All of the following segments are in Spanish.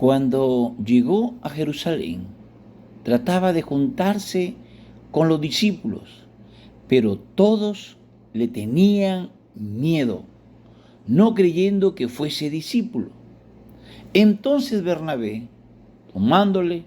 Cuando llegó a Jerusalén, trataba de juntarse con los discípulos, pero todos le tenían miedo, no creyendo que fuese discípulo. Entonces Bernabé, tomándole,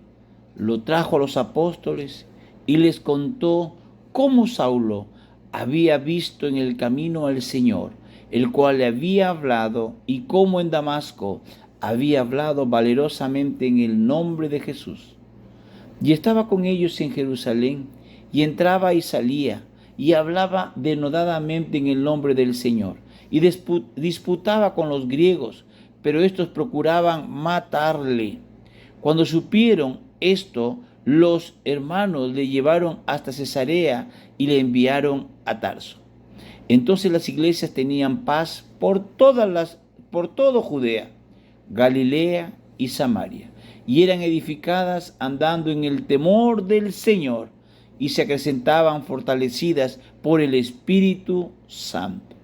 lo trajo a los apóstoles y les contó cómo Saulo había visto en el camino al Señor, el cual le había hablado, y cómo en Damasco había hablado valerosamente en el nombre de Jesús. Y estaba con ellos en Jerusalén, y entraba y salía, y hablaba denodadamente en el nombre del Señor, y disputaba con los griegos, pero estos procuraban matarle. Cuando supieron esto, los hermanos le llevaron hasta Cesarea y le enviaron a Tarso. Entonces las iglesias tenían paz por todo Judea, Galilea y Samaria, y eran edificadas andando en el temor del Señor, y se acrecentaban fortalecidas por el Espíritu Santo.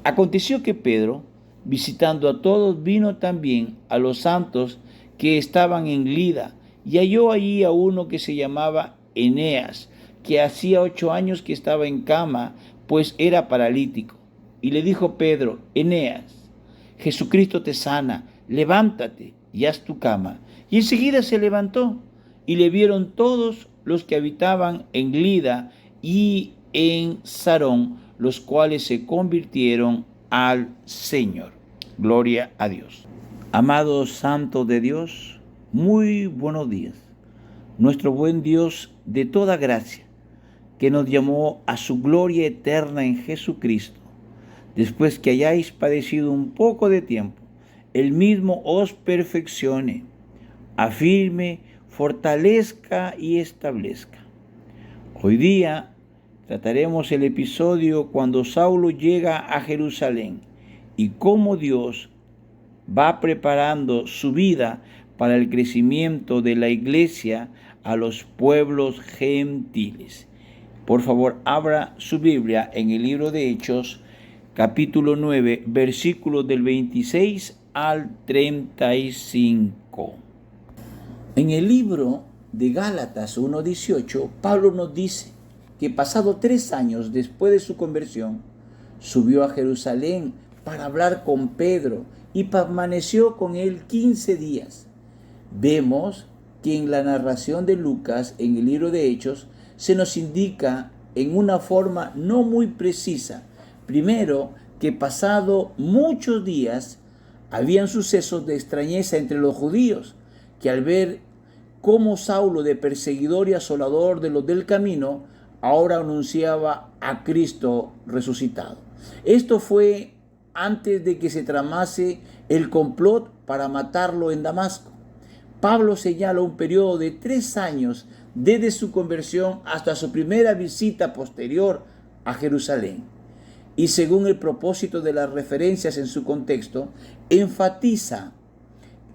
Aconteció que Pedro, visitando a todos, vino también a los santos que estaban en Lida, y halló allí a uno que se llamaba Eneas, que hacía 8 años que estaba en cama, pues era paralítico. Y le dijo Pedro: Eneas, Jesucristo te sana, levántate y haz tu cama. Y enseguida se levantó, y le vieron todos los que habitaban en Lida y en Sarón, los cuales se convirtieron al Señor. Gloria a Dios. Amados santos de Dios, muy buenos días. Nuestro buen Dios de toda gracia, que nos llamó a su gloria eterna en Jesucristo, después que hayáis padecido un poco de tiempo, Él mismo os perfeccione, afirme, fortalezca y establezca. Hoy día trataremos el episodio cuando Saulo llega a Jerusalén y cómo Dios va preparando su vida para el crecimiento de la iglesia a los pueblos gentiles. Por favor, abra su Biblia en el libro de Hechos, capítulo 9, versículos del 26 al 35. En el libro de Gálatas 1:18, Pablo nos dice que pasado 3 años después de su conversión, subió a Jerusalén para hablar con Pedro y permaneció con él 15 días. Vemos que en la narración de Lucas, en el libro de Hechos, se nos indica en una forma no muy precisa, primero, que pasado muchos días habían sucesos de extrañeza entre los judíos, que al ver cómo Saulo, de perseguidor y asolador de los del camino, ahora anunciaba a Cristo resucitado. Esto fue antes de que se tramase el complot para matarlo en Damasco. Pablo señala un periodo de 3 años desde su conversión hasta su primera visita posterior a Jerusalén. Y según el propósito de las referencias en su contexto, enfatiza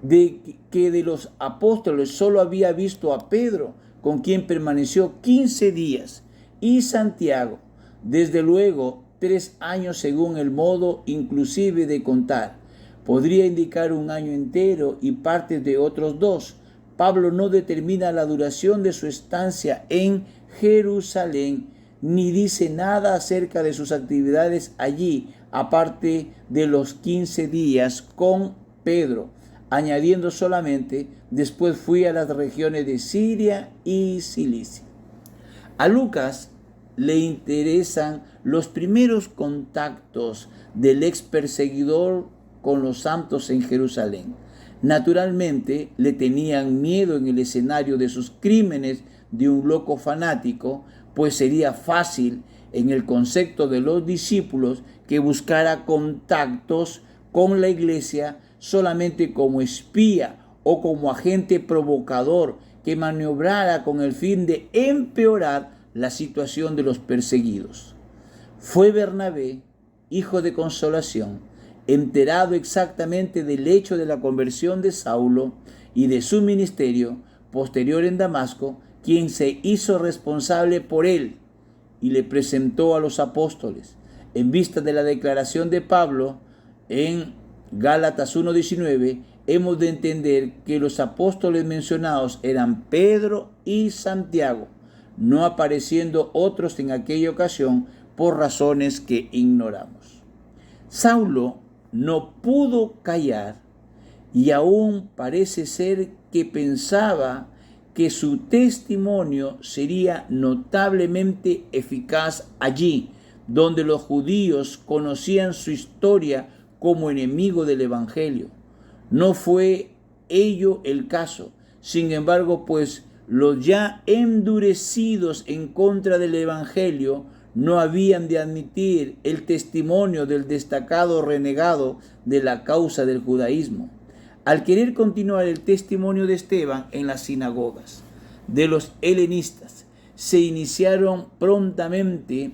de que de los apóstoles solo había visto a Pedro, con quien permaneció 15 días, y Santiago, desde luego 3 años según el modo inclusive de contar. Podría indicar un año entero y partes de otros 2. Pablo no determina la duración de su estancia en Jerusalén, ni dice nada acerca de sus actividades allí, aparte de los 15 días con Pedro, añadiendo solamente: después fui a las regiones de Siria y Cilicia. A Lucas le interesan los primeros contactos del ex perseguidor con los santos en Jerusalén. Naturalmente le tenían miedo en el escenario de sus crímenes de un loco fanático, pues sería fácil en el concepto de los discípulos que buscara contactos con la iglesia solamente como espía o como agente provocador que maniobrara con el fin de empeorar la situación de los perseguidos. Fue Bernabé, hijo de consolación, enterado exactamente del hecho de la conversión de Saulo y de su ministerio posterior en Damasco, quien se hizo responsable por él y le presentó a los apóstoles, en vista de la declaración de Pablo en Gálatas 1:19, hemos de entender que los apóstoles mencionados eran Pedro y Santiago, no apareciendo otros en aquella ocasión por razones que ignoramos. Saulo no pudo callar y aún parece ser que pensaba que su testimonio sería notablemente eficaz allí, donde los judíos conocían su historia como enemigo del Evangelio. No fue ello el caso. Sin embargo, pues los ya endurecidos en contra del Evangelio no habían de admitir el testimonio del destacado renegado de la causa del judaísmo. Al querer continuar el testimonio de Esteban en las sinagogas de los helenistas, se iniciaron prontamente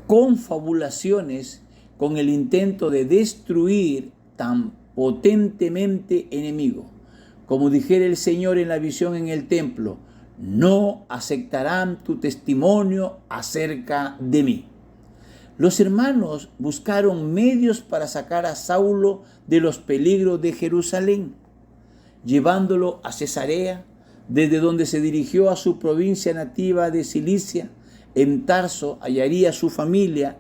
confabulaciones con el intento de destruir tan potentemente enemigo. Como dijera el Señor en la visión en el templo, no aceptarán tu testimonio acerca de mí. Los hermanos buscaron medios para sacar a Saulo de los peligros de Jerusalén, llevándolo a Cesarea, desde donde se dirigió a su provincia nativa de Cilicia. En Tarso hallaría su familia,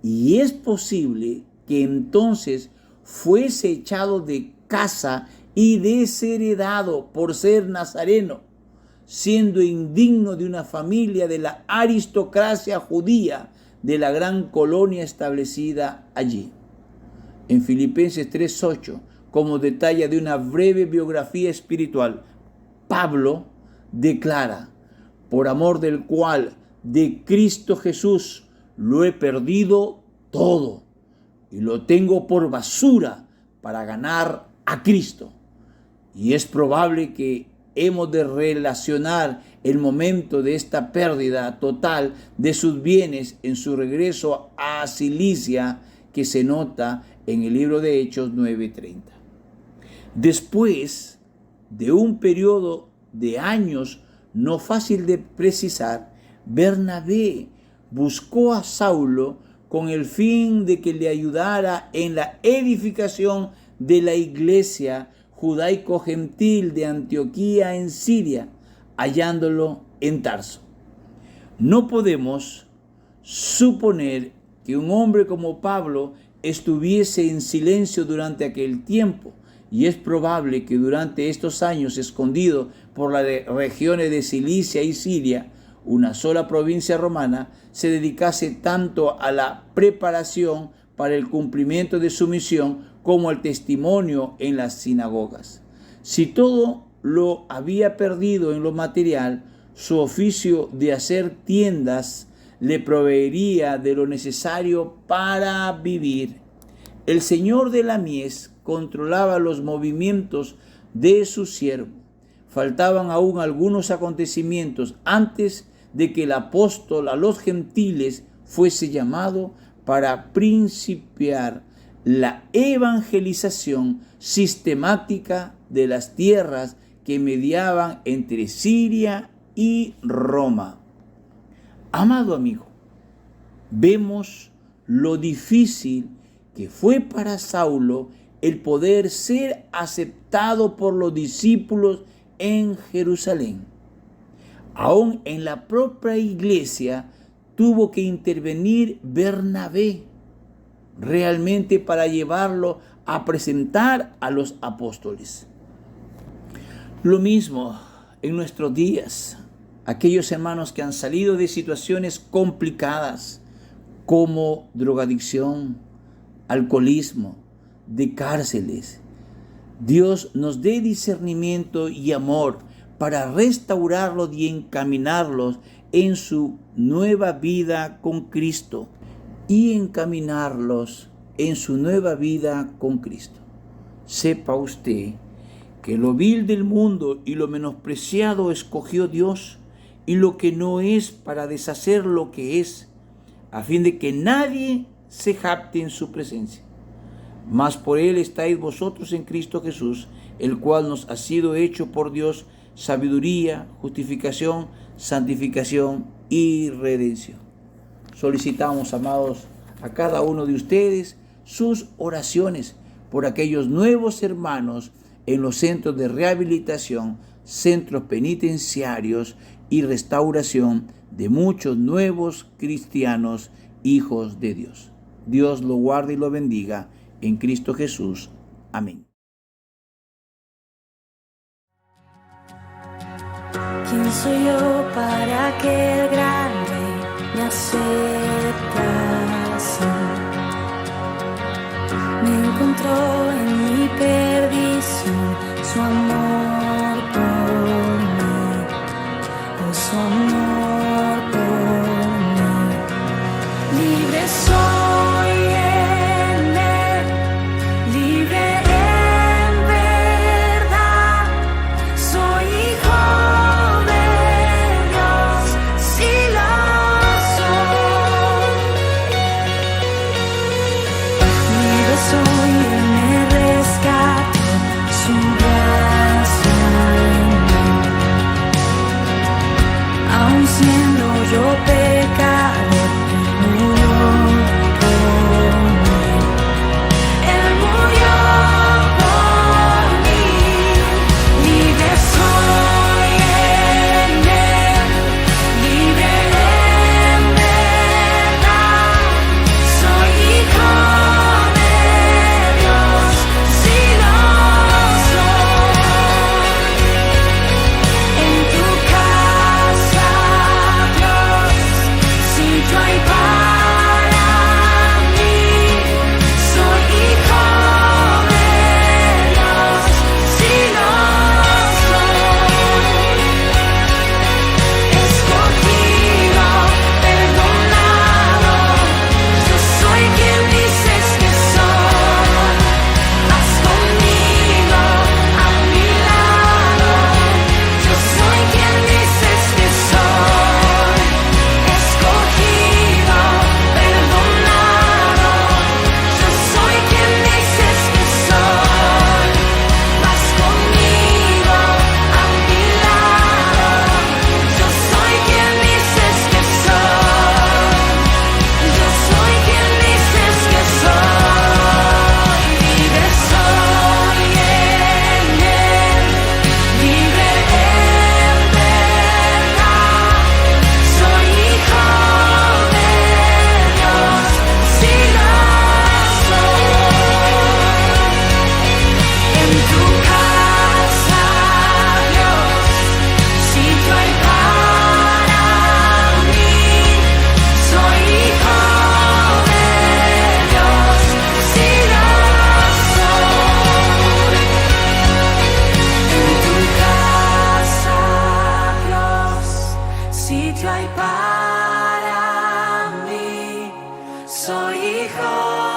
y es posible que entonces fuese echado de casa y desheredado por ser nazareno, siendo indigno de una familia de la aristocracia judía de la gran colonia establecida allí. En Filipenses 3:8, como detalle de una breve biografía espiritual, Pablo declara: por amor del cual de Cristo Jesús lo he perdido todo y lo tengo por basura para ganar a Cristo. Y es probable que hemos de relacionar el momento de esta pérdida total de sus bienes en su regreso a Cilicia, que se nota en el libro de Hechos 9:30. Después de un periodo de años no fácil de precisar, Bernabé buscó a Saulo con el fin de que le ayudara en la edificación de la iglesia judaico-gentil de Antioquía en Siria, hallándolo en Tarso. No podemos suponer que un hombre como Pablo estuviese en silencio durante aquel tiempo, y es probable que durante estos años, escondido por las regiones de Cilicia y Siria, una sola provincia romana, se dedicase tanto a la preparación para el cumplimiento de su misión como al testimonio en las sinagogas. Si todo lo había perdido en lo material, su oficio de hacer tiendas le proveería de lo necesario para vivir. El señor de la mies controlaba los movimientos de su siervo. Faltaban aún algunos acontecimientos antes de que el apóstol a los gentiles fuese llamado para principiar la evangelización sistemática de las tierras que mediaban entre Siria y Roma. Amado amigo, vemos lo difícil que fue para Saulo el poder ser aceptado por los discípulos en Jerusalén. Aún en la propia iglesia tuvo que intervenir Bernabé realmente para llevarlo a presentar a los apóstoles. Lo mismo en nuestros días, aquellos hermanos que han salido de situaciones complicadas como drogadicción, alcoholismo, de cárceles. Dios nos dé discernimiento y amor para restaurarlos y encaminarlos en su nueva vida con Cristo y encaminarlos en su nueva vida con Cristo. Sepa usted que lo vil del mundo y lo menospreciado escogió Dios, y lo que no es para deshacer lo que es, a fin de que nadie se jacte en su presencia. Mas por él estáis vosotros en Cristo Jesús, el cual nos ha sido hecho por Dios sabiduría, justificación, santificación y redención. Solicitamos, amados, a cada uno de ustedes sus oraciones por aquellos nuevos hermanos en los centros de rehabilitación, centros penitenciarios y restauración de muchos nuevos cristianos, hijos de Dios. Dios lo guarde y lo bendiga en Cristo Jesús. Amén. ¿Quién soy yo para que el gran Rey me acepte así? Me encontró en mi perdición, su amor por mí, oh, su amor por mí. Libre soy en él, libre en verdad, soy hijo de Dios, si lo soy. Libre soy, él me rescató, su gracia en mí. Aun siendo yo pecador, sitio hay para mí, soy hijo